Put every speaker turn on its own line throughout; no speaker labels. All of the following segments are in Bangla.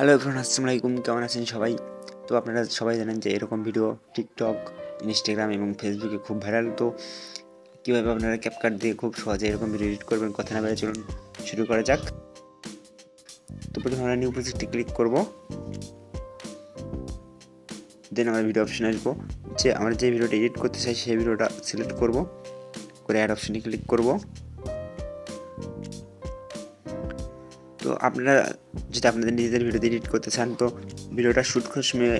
হ্যালো এভরিওয়ান, আসসালামু আলাইকুম। কেমন আছেন সবাই? তো আপনারা সবাই জানেন যে এরকম ভিডিও টিকটক, ইনস্টাগ্রাম এবং ফেসবুকে খুব ভাইরাল। তো কীভাবে আপনারা ক্যাপকাট দিয়ে খুব সহজে এরকম ভিডিও এডিট করবেন, কথা না বলে চলুন শুরু করা যাক। তো প্রথমে আমরা নিউ প্রজেক্টে ক্লিক করব, দেন আমরা ভিডিও অপশনে আসবো। যে আমরা যে ভিডিওটা এডিট করতে চাই সেই ভিডিওটা সিলেক্ট করব, করে অ্যাড অপশনে ক্লিক করব। তো আপনারা যদি আপনাদের নিজেদের ভিডিও এডিট করতে চান, তো ভিডিওটা শ্যুট করার সময়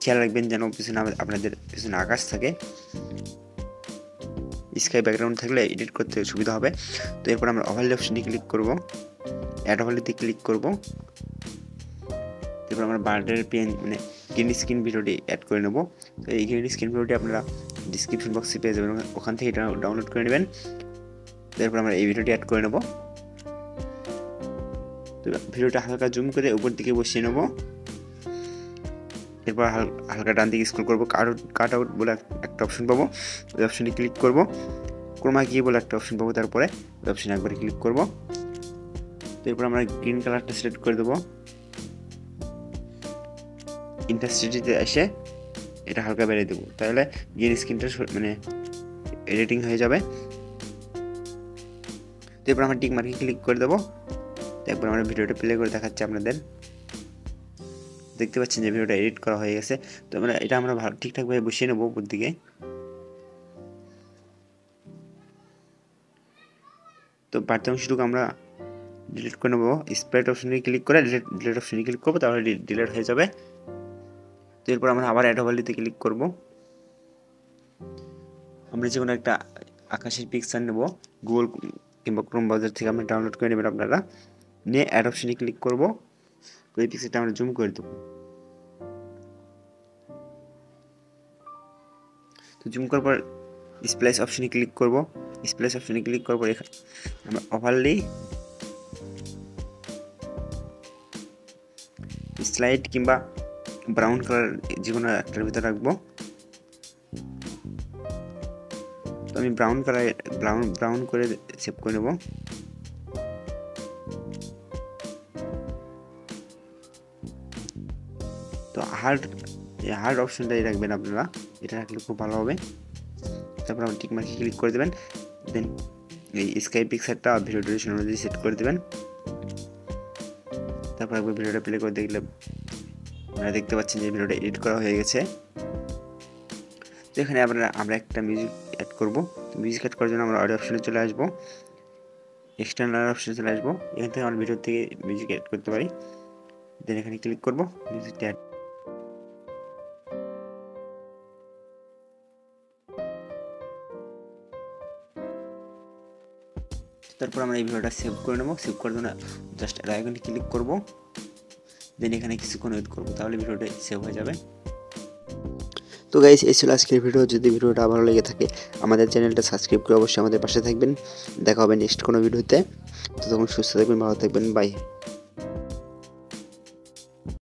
খেয়াল রাখবেন যেন পিছনে আপনাদের পিছনে আকাশ থাকে, স্কাই ব্যাকগ্রাউন্ড থাকলে এডিট করতে সুবিধা হবে। তো এরপর আমরা ওভারলে অপশনে ক্লিক করব, অ্যাড ওভারলেতে ক্লিক করব। এরপর আমরা বার্ডের পেন মানে গ্রিন স্ক্রিন ভিডিওটি অ্যাড করে নেব। তো এই গ্রিন স্ক্রিন ভিডিওটি আপনারা ডিসক্রিপশন বক্সে পেয়ে যাবেন, ওখান থেকে এটা ডাউনলোড করে নেবেন। এরপর আমরা এই ভিডিওটি অ্যাড করে নেব। তো ভিডিওটা হালকা জুম করে উপর দিকে বসিয়ে নেব। এরপর হালকা ডান দিকে স্ক্রল করব, কাট আউট বলে একটা অপশন পাবো, ওই অপশনে ক্লিক করব। ক্রোমা কি বলে একটা অপশন পাবো, তারপরে ওই অপশনে একবারে ক্লিক করব। এরপর আমরা গ্রিন কালারটা সিলেক্ট করে দেবো। ইন্টেন্সিটিতে এসে এটা হালকা বেড়ে দেবো, তাহলে গ্রিন স্ক্রিনটা মানে এডিটিং হয়ে যাবে। তো এরপর আমরা টিক মার্কে ক্লিক করে দেবো। তারপর আমরা ভিডিওটা প্লে করে দেখাচ্ছি আপনাদের। দেখতে পাচ্ছেন যে ভিডিওটা এডিট করা হয়ে গেছে। তো এটা আমরা ঠিকঠাকভাবে বসিয়ে নেবো উপর দিকে। তো বাড়তি অংশটুকু আমরা ডিলিট করে নেবো, স্প্রেড অপশনে ক্লিক করে ডিলিট অপশনে ক্লিক করবো, তাহলে ডিলিট হয়ে যাবে। তো এরপর আমরা আবার অ্যাড ওভারলেতে ক্লিক করব। আমরা যে কোনো একটা আকাশের পিকচার নেব, গুগল কিংবা ক্রোম ব্রাউজার থেকে আমরা ডাউনলোড করে নেবেন আপনারা, নিয়ে অ্যাড অপশনে ক্লিক করব। তো এই পিকচারটা আমরা জুম করে দেবো। তো জুম করার পর স্প্লাইস অপশনে ক্লিক করব। স্প্লাইস অপশনে ক্লিক করার পর এখানে আমরা ওভারলি স্লাইড কিংবা ব্রাউন কালার যে কোনো একটার ভিতরে রাখবো। তো আমি ব্রাউন করে সেভ করে নেব। তো হার্ড অপশনটাই রাখবেন আপনারা, এটা রাখলে খুব ভালো হবে। তারপর আপনি টিক মার্কে ক্লিক করে দেবেন, দেন এই স্কাই পিকচারটা ভিডিও ডিউরেশন অনুযায়ী সেট করে দেবেন। তারপর একবার ভিডিওটা প্লে করে দেখলে আপনারা দেখতে পাচ্ছেন যে ভিডিওটা এডিট করা হয়ে গেছে। তো এখানে আমরা একটা মিউজিক অ্যাড করব। তো মিউজিক অ্যাড করার জন্য আমরা অডিও অপশনে চলে আসবো, এক্সটার্নাল অপশনে চলে আসবো। এখান থেকে আমরা ভিডিও থেকে মিউজিক অ্যাড করতে পারি। দেন এখানে ক্লিক করব, মিউজিকটা অ্যাড। তারপর আমরা এই ভিডিওটা সেভ করে নেব। সেভ করার জন্য জাস্ট আইকনে ক্লিক করব, দেন এখানে কিছুক্ষণ ওয়েট করব, তাহলে ভিডিওটা সেভ হয়ে যাবে। তো গাইস, এই ছিল আজকের ভিডিও। যদি ভিডিওটা ভালো লেগে থাকে আমাদের চ্যানেলটা সাবস্ক্রাইব করে অবশ্যই আমাদের পাশে থাকবেন। দেখা হবে নেক্সট কোনো ভিডিওতে। ততক্ষণ সুস্থ থাকবেন, ভালো থাকবেন, বাই।